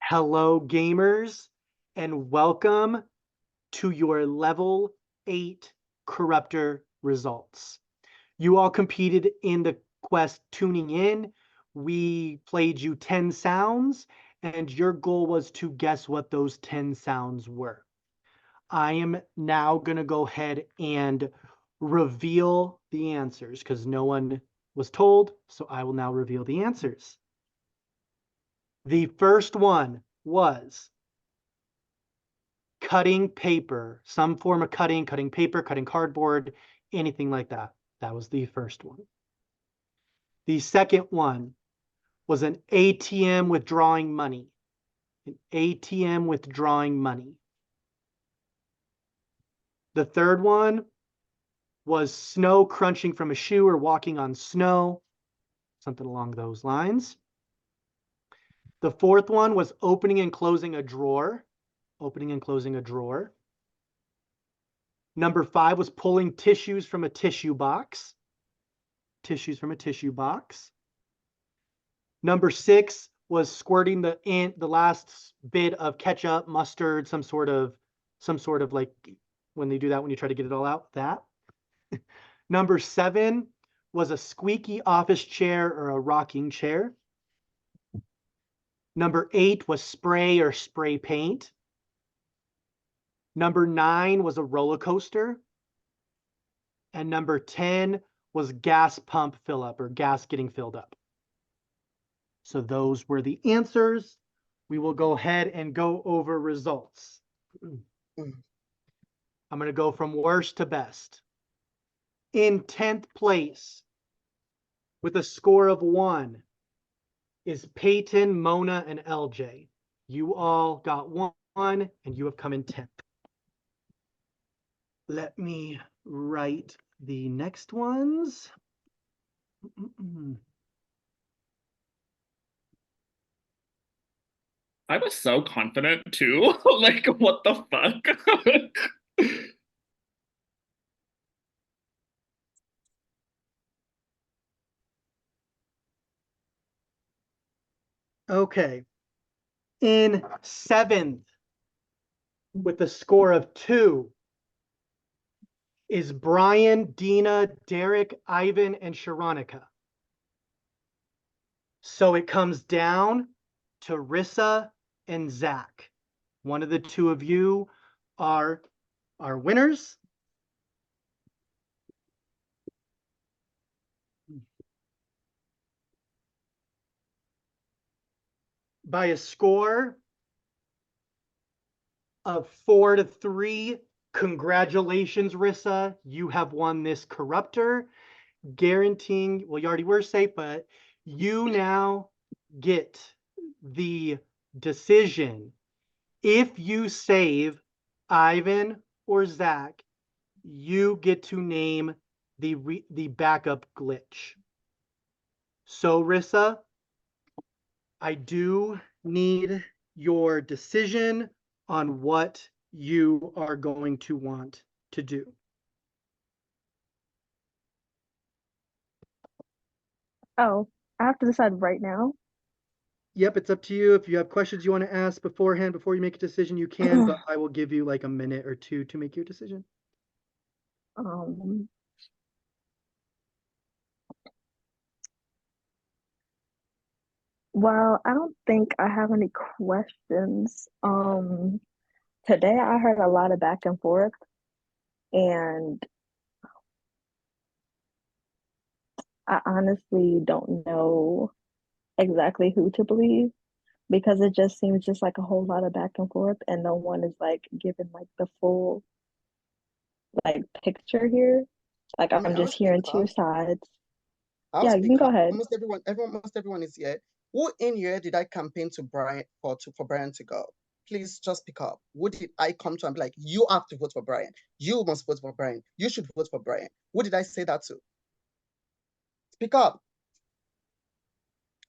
Hello, gamers, and welcome to your level 8 corruptor results. You all competed in the quest Tuning In. We played you 10 sounds, and your goal was to guess what those 10 sounds were. I am now going to go ahead and reveal the answers because no one was told, so I will now reveal the answers. The first one was cutting paper, some form of cutting paper, cutting cardboard, anything like that. That was the first one. The second one was an ATM withdrawing money. An ATM withdrawing money. The third one was snow crunching from a shoe or walking on snow, something along those lines. The fourth one was opening and closing a drawer, opening and closing a drawer. Number 5 was pulling tissues from a tissue box. Tissues from a tissue box. Number 6 was squirting the last bit of ketchup, mustard, some sort of like when they do that when you try to get it all out, that. Number 7 was a squeaky office chair or a rocking chair. Number 8 was spray or spray paint. Number 9 was a roller coaster. And number 10 was gas pump fill up or gas getting filled up. So those were the answers. We will go ahead and go over results. I'm going to go from worst to best. In 10th place, with a score of 1, is Peyton, Mona, and LJ. You all got 1, and you have come in 10th. Let me write the next ones. I was so confident too. Like, what the fuck? Okay. In 7th, with a score of 2, is Brian, Dina, Derek, Ivan, and Sharonica. So it comes down to Rissa and Zach. One of the two of you are our winners. By a score of 4-3. Congratulations, Rissa. You have won this corruptor, guaranteeing, well, you already were safe, but you now get the decision. If you save Ivan or Zach, you get to name the backup glitch. So, Rissa, I do need your decision on what you are going to want to do. Oh, I have to decide right now. Yep, it's up to you. If you have questions you want to ask beforehand, before you make a decision, you can, but I will give you like a minute or two to make your decision. Well, I don't think I have any questions. Today I heard a lot of back and forth, and I honestly don't know exactly who to believe because it just seems just like a whole lot of back and forth, and no one is like giving like the full like picture here. Like I mean, I'm just hearing two sides. I'll Yeah, you speak can go up. ahead. Almost everyone is here. Who in here did I campaign to Brian for Brian to go? Please just speak up. Who did I come to and be like, you have to vote for Brian. You must vote for Brian. You should vote for Brian. Who did I say that to? Speak up.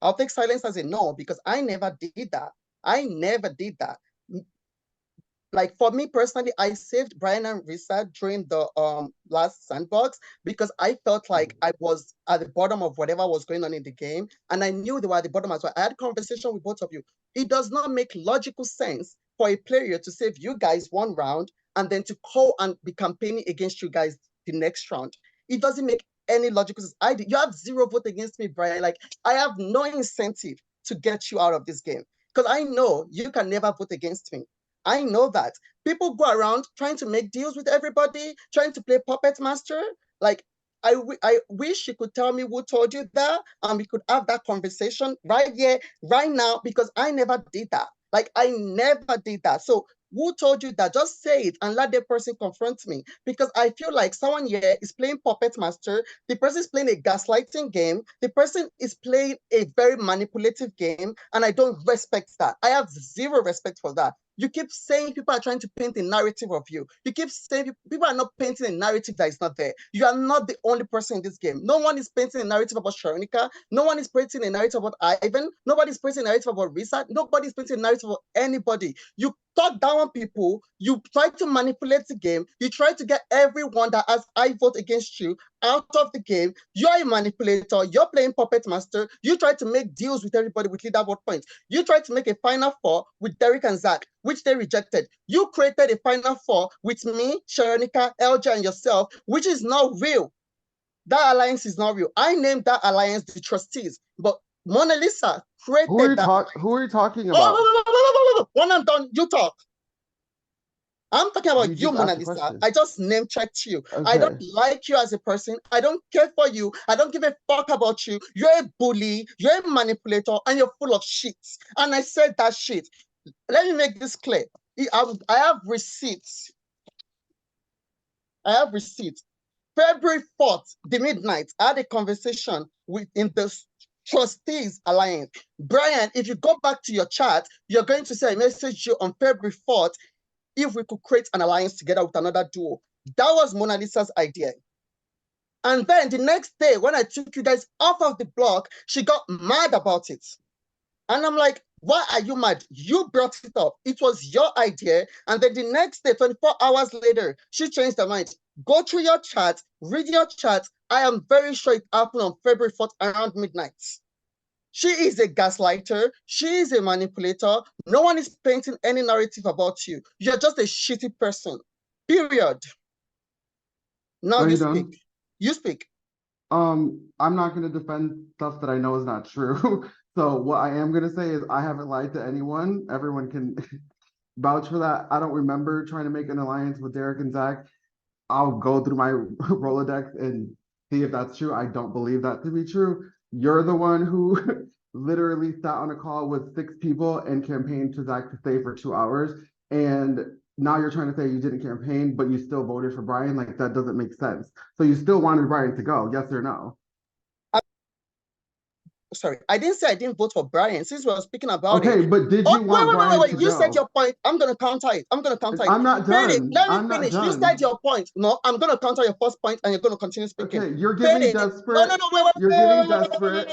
I'll take silence as a no because I never did that. I never did that. Like for me personally, I saved Brian and Risa during the last sandbox because I felt like I was at the bottom of whatever was going on in the game, and I knew they were at the bottom as well. I had a conversation with both of you. It does not make logical sense for a player to save you guys one round and then to call and be campaigning against you guys the next round. It doesn't make any logical sense. You have 0 vote against me, Brian. Like I have no incentive to get you out of this game because I know you can never vote against me. I know that. People go around trying to make deals with everybody, trying to play puppet master. Like, I wish you could tell me who told you that, and we could have that conversation right here, right now, because I never did that. Like, I never did that. So who told you that? Just say it and let the person confront me. Because I feel like someone here is playing puppet master. The person is playing a gaslighting game. The person is playing a very manipulative game. And I don't respect that. I have 0 respect for that. You keep saying people are trying to paint a narrative of you. You keep saying people are not painting a narrative that is not there. You are not the only person in this game. No one is painting a narrative about Sharonika. No one is painting a narrative about Ivan. Nobody is painting a narrative about Risa. Nobody is painting a narrative about anybody. You talk down on people. You try to manipulate the game. You try to get everyone that has I vote against you out of the game. You're a manipulator. You're playing puppet master. You try to make deals with everybody with leaderboard points. You tried to make a final 4 with Derek and Zach, which they rejected. You created a final 4 with me, Sharonika, LJ, and yourself, which is not real. That alliance is not real. I named that alliance the trustees, but Mona Lisa created Who are you that. who are you talking about? When I'm done, you talk. I'm talking about you, just Mona asked a Lisa. question. I just name checked you. I Okay. don't like you as a person. I don't care for you. I don't give a fuck about you. You're a bully. You're a manipulator, and you're full of shit. And I said that shit. Let me make this clear. I have receipts. I have receipts. February 4th, the midnight, I had a conversation in the Trustees Alliance. Brian, if you go back to your chat, you're going to see a message you on February 4th if we could create an alliance together with another duo. That was Mona Lisa's idea. And then the next day, when I took you guys off of the block, she got mad about it. And I'm like, why are you mad? You brought it up. It was your idea. And then the next day, 24 hours later, she changed her mind. Go through your chat, read your chat. I am very sure it happened on February 4th around midnight. She is a gaslighter. She is a manipulator. No one is painting any narrative about you. You're just a shitty person. Period. Now Are you you speak. done? You speak. I'm not gonna defend stuff that I know is not true. So what I am gonna say is I haven't lied to anyone. Everyone can vouch for that. I don't remember trying to make an alliance with Derek and Zach. I'll go through my Rolodex and see if that's true. I don't believe that to be true. You're the one who literally sat on a call with 6 people and campaigned to Zach to stay for 2 hours. And now you're trying to say you didn't campaign, but you still voted for Brian. Like that doesn't make sense. So you still wanted Brian to go, yes or no? Sorry, I didn't say I didn't vote for Brian. Since we were speaking about it. Okay, but did you want Brian to You said go? your point. I'm gonna counter it. I'm gonna counter it. I'm not done. Let me I'm not finish. You done. said your point. No, I'm gonna counter your first point, and you're gonna continue speaking. Okay, you're giving desperate. No, You're giving desperate.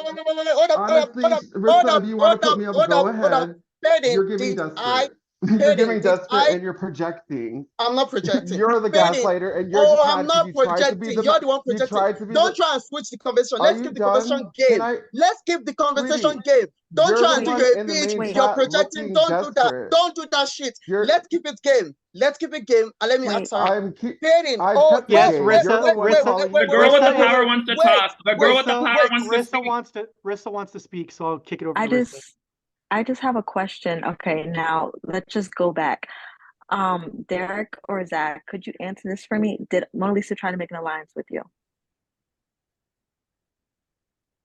Honestly, Rissa, if you want to put me up, go ahead. You're giving desperate. You're giving desperate and you're projecting. I'm not projecting. You're the gaslighter and you're just mad because you tried to be the. You're the one You projecting. tried to be Don't the. try and switch the conversation. Are Let's you keep the conversation done? game. Can I? Let's keep the conversation Sweetie, game. Don't you're try the and do one your in the pitch. main You're chat projecting. looking Don't do that. desperate. Don't do that shit. You're. Let's keep it game. Let's keep it game. And let me Wait. ask her. I've kept the Yes, game. Rissa, You're the one Rissa, calling. The girl with the Rissa power is- wants to talk. The girl with the power wants to speak. Rissa wants to speak, so I'll kick it over I to Rissa. just have a question. Okay, now let's just go back. Derek or Zach, could you answer this for me? Did Mona Lisa try to make an alliance with you?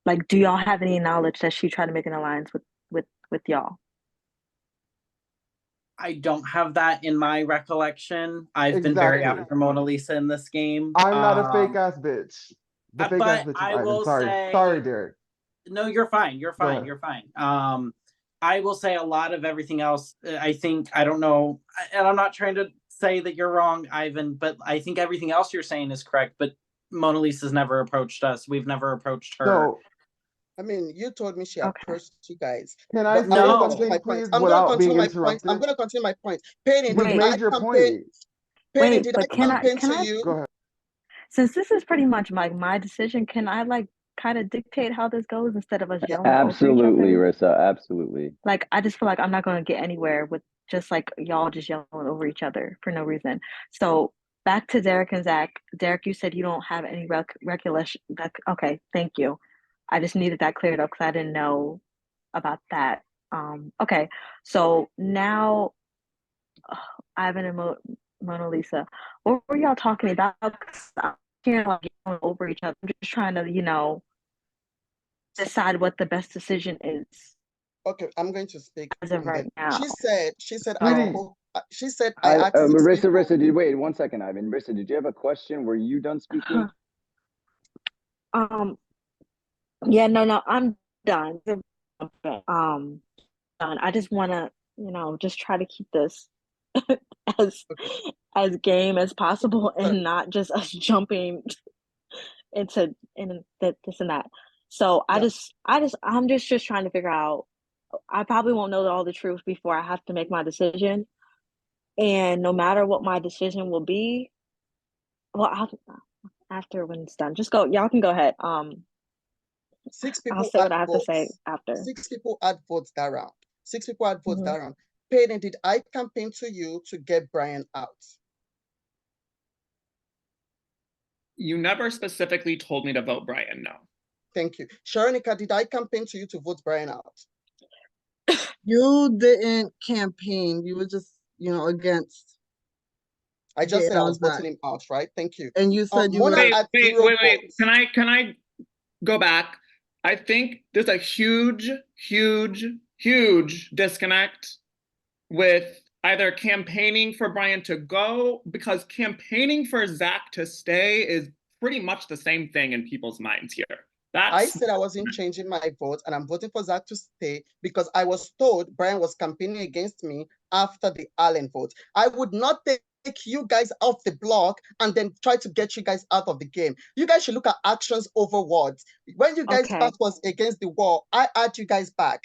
Like, do y'all have any knowledge that she tried to make an alliance with y'all? I don't have that in my recollection. I've been very Exactly. after Mona Lisa in this game. I'm not a fake ass bitch. The fake ass but bitch is I Ivan. will Sorry. say- Sorry, Derek. No, you're fine. You're Go fine. ahead. You're fine. I will say a lot of everything else. I think, I don't know, and I'm not trying to say that you're wrong, Ivan, but I think everything else you're saying is correct. But Mona Lisa's never approached us. We've never approached her. So I mean, you told me she Okay. approached you guys. Can I But I'm say gonna No. continue my something, point. please, I'm gonna without being continue my point. interrupted? I'm gonna continue my point. Payne, You've did Wait. I made your campaign? point. Payne, Wait, did but I can campaign to I you? Go ahead. since this is pretty much like my decision, can I like kind of dictate how this goes instead of us yelling over each Absolutely, other? Rissa. Absolutely. Like I just feel like I'm not gonna get anywhere with just like y'all just yelling over each other for no reason. So back to Derek and Zach. Derek, you said you don't have any recollection. Okay, thank you. I just needed that cleared up because I didn't know about that. Okay, so now Ivan and Mona Lisa, what were y'all talking about? 'Cause I'm hearing like yelling over each other. I'm just trying to, decide what the best decision is Okay, I'm going to speak. as of And then right now. she said Sweetie, I asked six Rissa, people. Rissa, wait 1 second, Ivan. Rissa, did you have a question? Were you done speaking? Um, yeah, no, I'm done. Okay. Done. I just want to, just try to keep this as Okay. as game as possible So and not just us jumping into this and that. So yeah, I'm just trying to figure out. I probably won't know all the truth before I have to make my decision. And no matter what my decision will be, well, after when it's done, just go. Y'all can go ahead. six I'll people say had what I have to say votes. after. Six people had votes that round. Six people had votes Mhm. that round. Payne, did I campaign to you to get Brian out? You never specifically told me to vote Brian, no. Thank you. Sharonika, did I campaign to you to vote Brian out? You didn't campaign. You were just, against I just said getting I on was Zach. voting him out, right? Thank you. And you said you Mona were. had 0 votes. Can I go back? I think there's a huge disconnect with either campaigning for Brian to go, because campaigning for Zach to stay is pretty much the same thing in people's minds here. I said I wasn't changing my vote, and I'm voting for Zach to stay because I was told Brian was campaigning against me after the Allen vote. I would not take you guys off the block and then try to get you guys out of the game. You guys should look at actions over words. When you guys' Okay. back was against the wall, I had you guys back.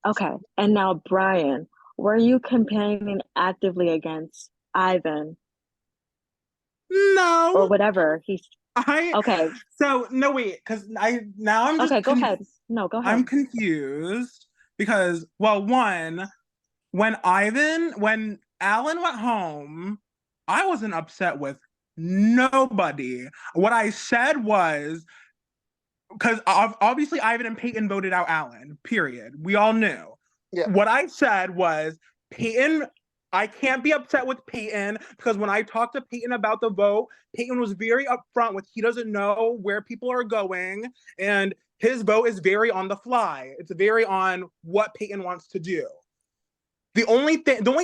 Okay. And now, Brian, were you campaigning actively against Ivan or No, whatever he's? I. Okay. So no, wait, because I'm just. Okay. Go ahead. No, go ahead. I'm confused because, well, one, when Alan went home, I wasn't upset with nobody. What I said was, because obviously Ivan and Peyton voted out Alan, period. We all knew. Yeah. What I said was, Peyton, I can't be upset with Peyton because when I talked to Peyton about the vote, Peyton was very upfront with he doesn't know where people are going, and his vote is very on the fly. It's very on what Peyton wants to do. The only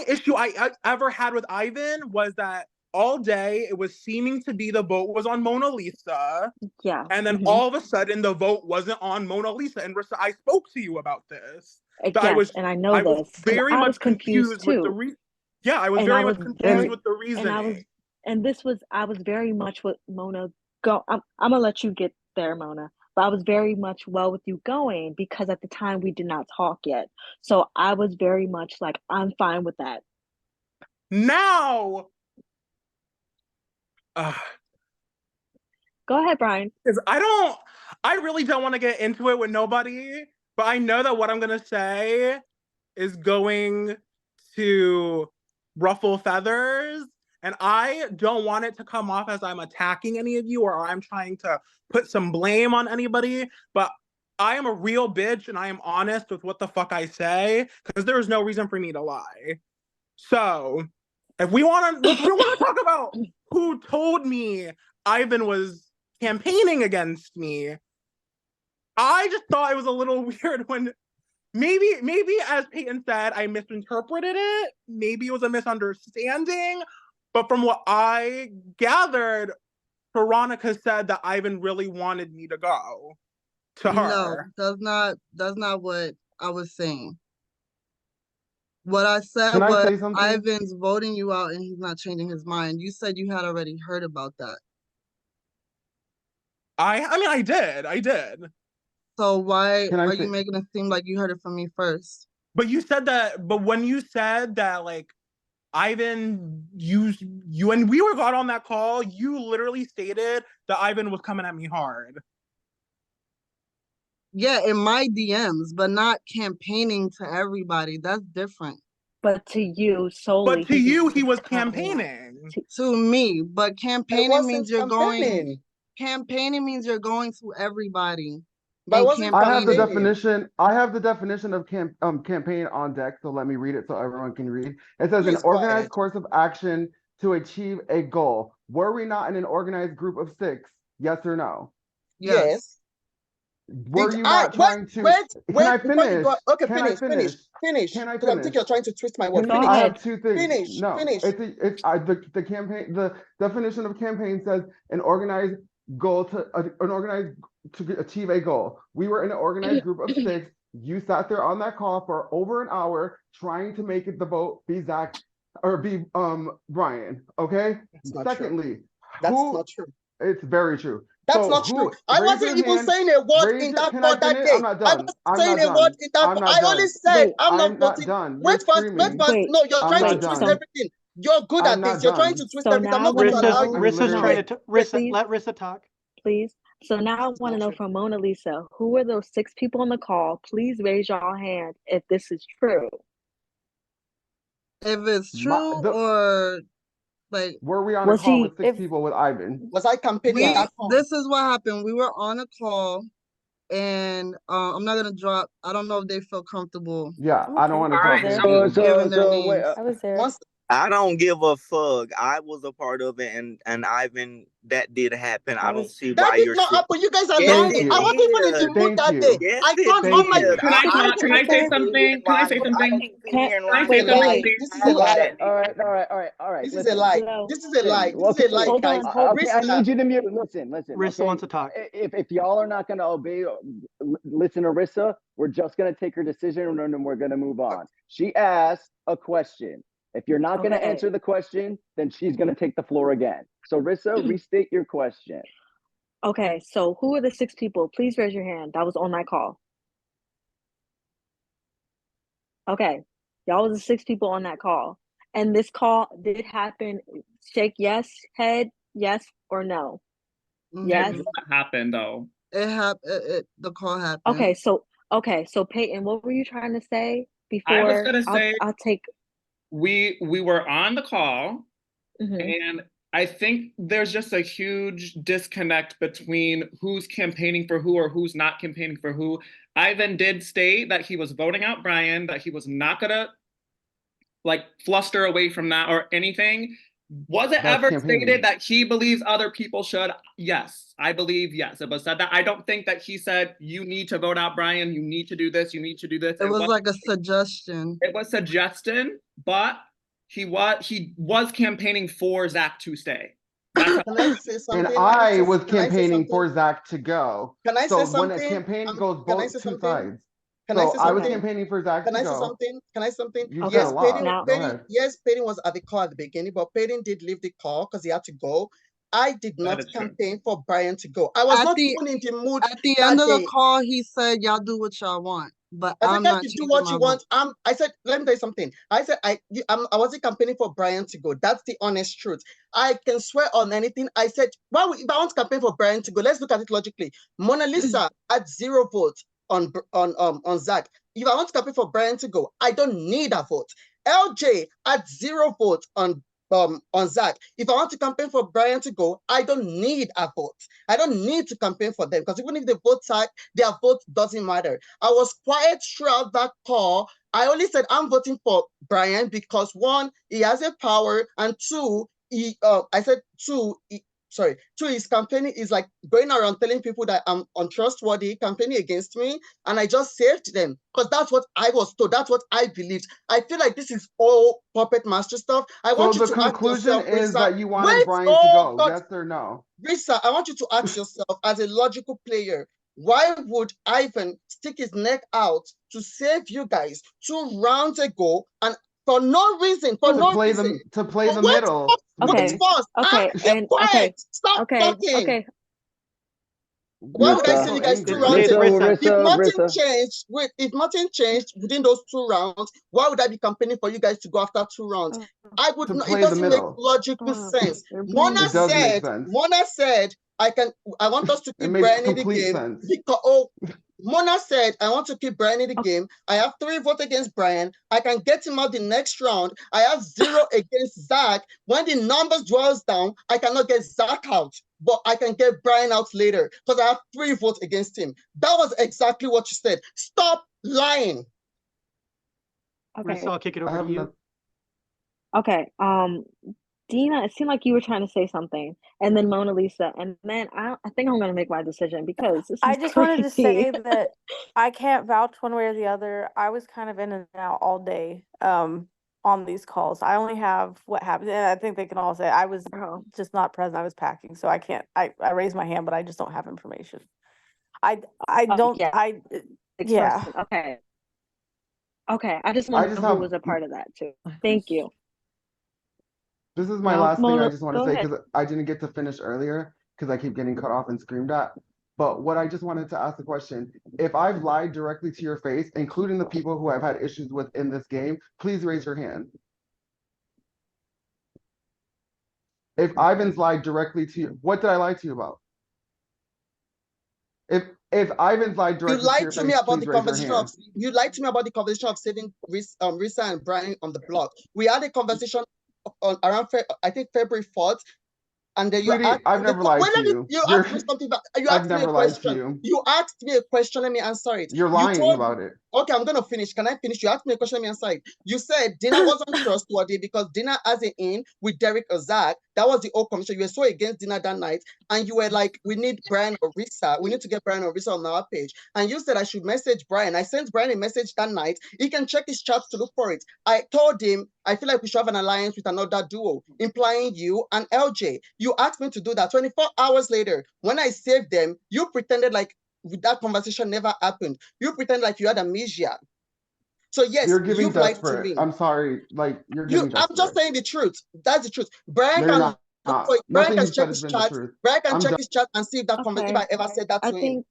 issue I ever had with Ivan was that all day it was seeming to be the vote was on Mona Lisa. Yeah. And then all of a sudden the vote wasn't on Mona Lisa. And Rissa, I spoke to you about this. Yes, and I know I was this because very I much was confused with the too. Yeah, I was And very I much was confused with the reasoning. I was very much with Mona. I'm gonna let you get there, Mona. But I was very much well with you going because at the time we did not talk yet. So I was very much like, I'm fine with that. Now, go ahead, Brian. Because I really don't want to get into it with nobody, but I know that what I'm gonna say is going to ruffle feathers. And I don't want it to come off as I'm attacking any of you or I'm trying to put some blame on anybody, but I am a real bitch and I am honest with what the fuck I say because there is no reason for me to lie. So, if we want to talk about who told me Ivan was campaigning against me, I just thought it was a little weird when maybe as Peyton said, I misinterpreted it. Maybe it was a misunderstanding. But from what I gathered, Veronica said that Ivan really wanted me to go to her. No, that's not what I was saying. What I said Can I was say something? Ivan's voting you out and he's not changing his mind. You said you had already heard about that. I mean, I did. So why Can I are say- you making it seem like you heard it from me first? But you said that. But when you said that, like Ivan, you when we got on that call, you literally stated that Ivan was coming at me hard. Yeah, in my DMs, but not campaigning to everybody. That's different. But to you solely. But to you, he was campaigning. campaigning. To me, but I campaigning wasn't means you're going. campaigning. Campaigning means you're going to everybody. But I And wasn't I have the campaigning. definition. I have the definition of campaign on deck. So let me read it so everyone can read. It says Please an go organized ahead. course of action to achieve a goal. Were we not in an organized group of 6? Yes or no? yes. Were Did you I not trying to? wait, Can I before you finish? go? Okay, Can I finish. Can I Because I think finish? you're trying to twist my word. Can Go I ahead. have 2 things? Finish. No, Finish. the campaign. The definition of campaign says an organized goal to an organized to achieve a goal. We were in an organized group of 6. You sat there on that call for over an hour trying to make it the vote be Zach or be Brian. Okay. That's not true. Secondly, That's who? not true. It's very true. That's So not true. who? I Raise wasn't your even hand. saying a word Raise in your. that Can call I that finish? day. I'm not I done. wasn't I'm saying not a word done. in that I'm call. not I only done. said Wait, I'm not I'm not voting. done. You're Wait first. screaming. Wait, No, you're I'm trying to not twist done. everything. You're good I'm at not this. You're trying done. to twist so everything. I'm now I not going want to to allow Rissa's know. you. I'm Rissa's trying literally. to Rissa. Please, Let Rissa talk. please. So now I That's want to not know true. from Mona Lisa, who were those 6 people on the call? Please raise your hand if this is true. If it's My, true the, or like were we on a Was call he? with 6 If people with Ivan? Was I campaigning we that call? this is what happened. We were on a call and I'm not gonna drop. I don't know if they feel comfortable Yeah, I don't want to All talk right, with so you. giving their wait. names. I was there. Once I don't give a fuck. I was a part of it, and Ivan, that did happen. I don't see that why did you're not sitting. happen. You guys are Yes, lying. Thank it I you. wasn't even in the did. mood Thank that day. you. Yes, I it told Thank all my you. did. Can I talk? Can I say can't sit something? here Can I and say lie. I something? can't sit here and Can I lie say This is a and lie. something, wait. please? This is a Who? lie. All right. This is a Listen. lie. Hello. This is a lie. This is a Okay. lie, Hold guys. on. Hold. Okay, I Rissa, need you to mute. Listen. Rissa Okay, wants to talk. if y'all are not going to obey, listen to Rissa. We're just going to take her decision and then we're going to move on. She asked a question. If you're not going to Okay. answer the question, then she's going to take the floor again. So Rissa, restate your question. Okay. So who are the 6 people? Please raise your hand. That was on that call. Okay. Y'all was the 6 people on that call. And this call did happen. Shake yes, head, yes or no. Yes. Mhm. What happened though? It happened. The call happened. Okay. So Peyton, what were you trying to say before? I was gonna say I'll take. we were on the call, Mhm. and I think there's just a huge disconnect between who's campaigning for who or who's not campaigning for who. Ivan did state that he was voting out Brian, that he was not gonna like fluster away from that or anything. Was it That's ever campaigning. stated that he believes other people should? Yes, I believe yes. It was said that. I don't think that he said you need to vote out Brian, you need to do this, you need to do this. It was like a suggestion. It was suggestion, but he was campaigning for Zach to stay. That's can I say something? And I was Can I say campaigning something? for Zach to go. Can I So say when a something? campaign goes Can I both say 2 something? sides. Can I So say I was something? campaigning for Zach Can to I say go. something? Can I say something? You Okay. said a Yes, lot. Now. Go ahead. Peyton was at the call at the beginning, but Peyton did leave the call because he had to go. I did not is true. campaign for Brian to go. I was At not the- even in the mood At the that end of the day. call, he said, "Y'all do what y'all want," but I said, I'm guys, not you do changing what my you vote. want. I said, let me tell you something. I said, I wasn't campaigning for Brian to go. That's the honest truth. I can swear on anything. I said, well, if I want to campaign for Brian to go, let's look at it logically. Mona Lisa had 0 votes on Zach. If I want to campaign for Brian to go, I don't need a vote. LJ had 0 votes on Zach. If I want to campaign for Brian to go, I don't need a vote. I don't need to campaign for them because even if they vote Zach, their vote doesn't matter. I was quiet throughout that call. I only said I'm voting for Brian because 1, he has a power, and 2, I said 2, sorry, 2, his campaigning is like going around telling people that I'm untrustworthy, campaigning against me, and I just saved them because that's what I was told. That's what I believed. I feel like this is all puppet master stuff. I want So you the to ask conclusion yourself, is Risa, that you wanted wait, Brian to oh go. God, Yes or no? Risa, I want you to ask yourself as a logical player, why would Ivan stick his neck out to save you guys 2 rounds ago and for no reason, To play the middle. Okay. Wait first. Okay. Keep And quiet. okay. Stop Okay. talking. Okay. Why would I Rissa, send you so guys two angry. rounds Okay, ago? Rissa. If nothing Rissa. changed, wait, if nothing changed within those 2 rounds, why would I be campaigning for you guys to go after 2 rounds? I would To not, play it the doesn't make middle. logical sense. You're Mona It does make said, sense. I want us to It keep makes Brian in the complete game sense. because Mona said, I want to keep Brian in the game. I have 3 votes against Brian. I can get him out the next round. I have 0 against Zach. When the numbers dwells down, I cannot get Zach out, but I can get Brian out later because I have 3 votes against him. That was exactly what you said. Stop lying. Okay. Rissa, I'll kick it I over to have you. no- Okay. Dina, it seemed like you were trying to say something, and then Mona Lisa, and then I think I'm gonna make my decision because this I is just wanted to say crazy. that I can't vouch one way or the other. I was kind of in and out all day on these calls. I only have what happened, and I think they can all say I was Oh, just not present. I was packing, so I can't. I raised my hand, but I just don't have information. I don't. yeah, I express yeah. it. Okay. Okay. I just I want to just know who have was a part of that too. Thank you. this is my Now, last thing I Mona, just want to go say ahead. because I didn't get to finish earlier because I keep getting cut off and screamed at. But what I just wanted to ask the question, if I've lied directly to your face, including the people who I've had issues with in this game, please raise your hand. If Ivan's lied directly to you, what did I lie to you about? If Ivan's lied You directly to lied your to me face, about please the raise your conversation hand. of saving Risa and Brian on the block. We had a conversation on around I think February 4th. And then you Sweetie, asked I've never lied to you. you asked me something, you I've asked me a never lied to question. you. You asked me a question, let me answer it. You're You lying told about it. Okay, I'm gonna finish. Can I finish? You asked me a question, let me answer it. You said Dina wasn't trustworthy because Dina has it in with Derek or Zach. That was the old commission. You were so against Dina that night, and you were like, we need Brian or Risa. We need to get Brian or Risa on our page. And you said I should message Brian. I sent Brian a message that night. He can check his chats to look for it. I told him I feel like we should have an alliance with another duo, implying you and LJ. You asked me to do that. 24 hours later, when I saved them, you pretended like that conversation never happened. You pretend like you had amnesia. So yes, You're giving you've lied to desperate. me. I'm sorry. Like, you're giving I'm just desperate. saying the truth. That's the truth. Brian No, you're can not. Brian Nothing can you've check said has his been the chat. truth. Brian can I'm check done. his chat and see if that if I ever said that I to him. think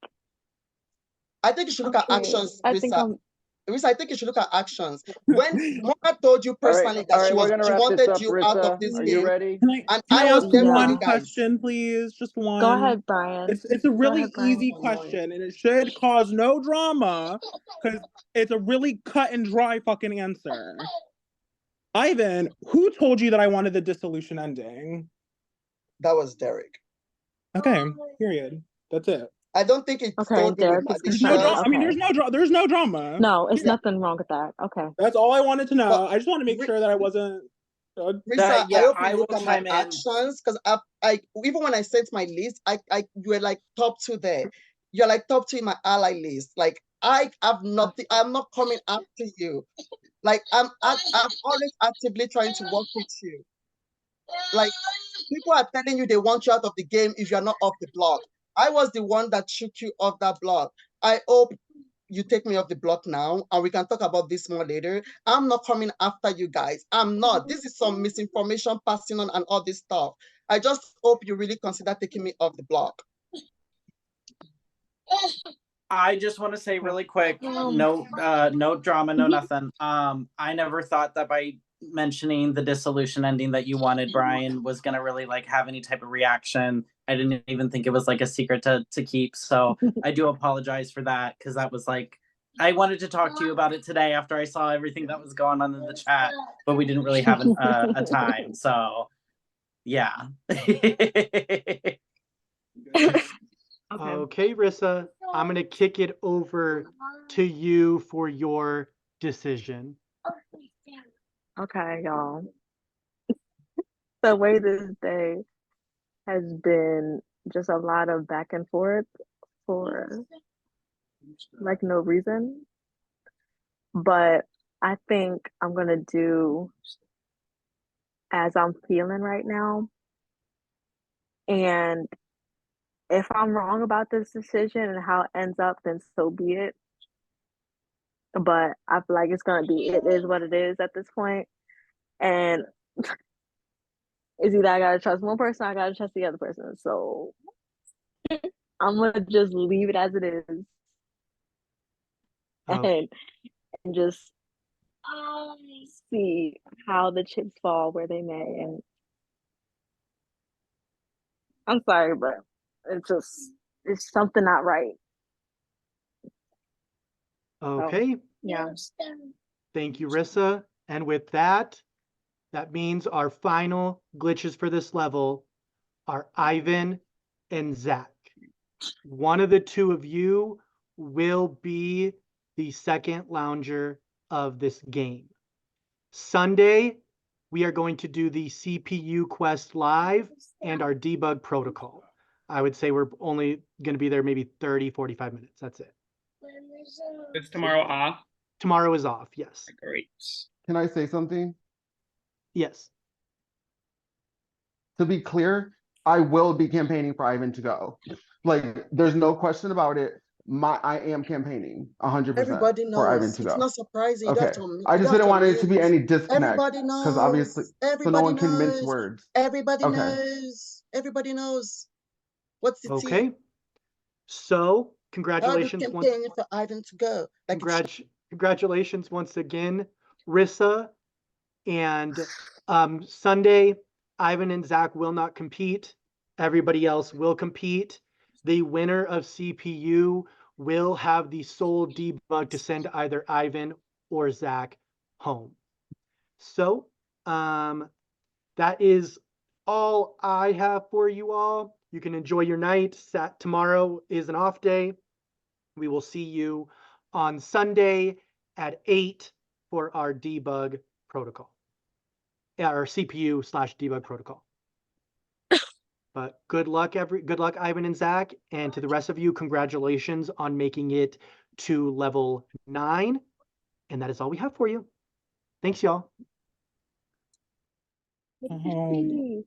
I think you should look at okay. actions, I think Risa. I'm Risa, I think you should look at actions. When Mona told you All right, personally all that right, we're gonna she wrap this wanted up, you out of Rissa. this Are you game, ready? and Can I I was ask there for one you yeah. guys. question, please? Just one. Go ahead, Brian. It's a Go really ahead, Brian. easy question, and it should cause no drama because it's a really cut and dry fucking answer. Ivan, who told you that I wanted the dissolution ending? That was Derek. Okay, period. That's it. I don't think it Okay, told me with Derek is There's no confirmed. drama. I mean, Okay. there's no drama. No, it's Yeah. nothing wrong with that. Okay. That's all I wanted to know. But I just want to make sure that I wasn't. Risa, Yeah, I hope I you will look at my chime in. actions because I even when I sent my list, you were like top 2 there. You're like top 2 in my ally list. Like I have nothing. I'm not coming after you. Like I'm always actively trying to work with you. Like people are telling you they want you out of the game if you're not off the block. I was the one that shook you off that block. I hope you take me off the block now and we can talk about this more later. I'm not coming after you guys. I'm not. This is some misinformation passing on and all this stuff. I just hope you really consider taking me off the block. I just want to say really quick, no drama, no nothing. I never thought that by mentioning the dissolution ending that you wanted, Brian, was gonna really like have any type of reaction. I didn't even think it was like a secret to keep. So I do apologize for that because that was like I wanted to talk to you about it today after I saw everything that was going on in the chat, but we didn't really have a time. So yeah. Okay, Rissa, I'm going to kick it over to you for your decision. Okay, y'all. The way this day has been just a lot of back and forth for like no reason. But I think I'm gonna do as I'm feeling right now. And if I'm wrong about this decision and how it ends up, then so be it. But I feel like it is what it is at this point. And it's either I gotta trust one person or I gotta trust the other person. So I'm gonna just leave it as it is Oh, and just see how the chips fall where they may. And I'm sorry, but it's something not right. okay. Yeah. Thank you, Rissa. And with that, that means our final glitches for this level are Ivan and Zach. One of the two of you will be the second lounger of this game. Sunday, we are going to do the CPU quest live and our debug protocol. I would say we're only going to be there maybe 30, 45 minutes. That's it. Is tomorrow off? Tomorrow is off, yes. Great. Can I say something? Yes. To be clear, I will be campaigning for Ivan to go. Like, there's no question about it. I am campaigning 100% Everybody for Ivan knows. to It's go. not surprising. Okay. You I don't just have didn't to want it to be admit. any disconnect Everybody because obviously, knows. so no Everybody one can mince knows. words. Everybody Okay. knows. Everybody knows. What's the tea? Okay. So, I'll be congratulations once. campaigning for Ivan to go. Like it's Congratulations once again, Rissa. And Sunday, Ivan and Zach will not compete. Everybody else will compete. The winner of CPU will have the sole debug to send either Ivan or Zach home. So that is all I have for you all. You can enjoy your night. Tomorrow is an off day. We will see you on Sunday at 8 for our debug protocol. Yeah, our CPU/debug protocol. But good luck, Ivan and Zach. And to the rest of you, congratulations on making it to level 9. And that is all we have for you. Thanks, y'all. Yay.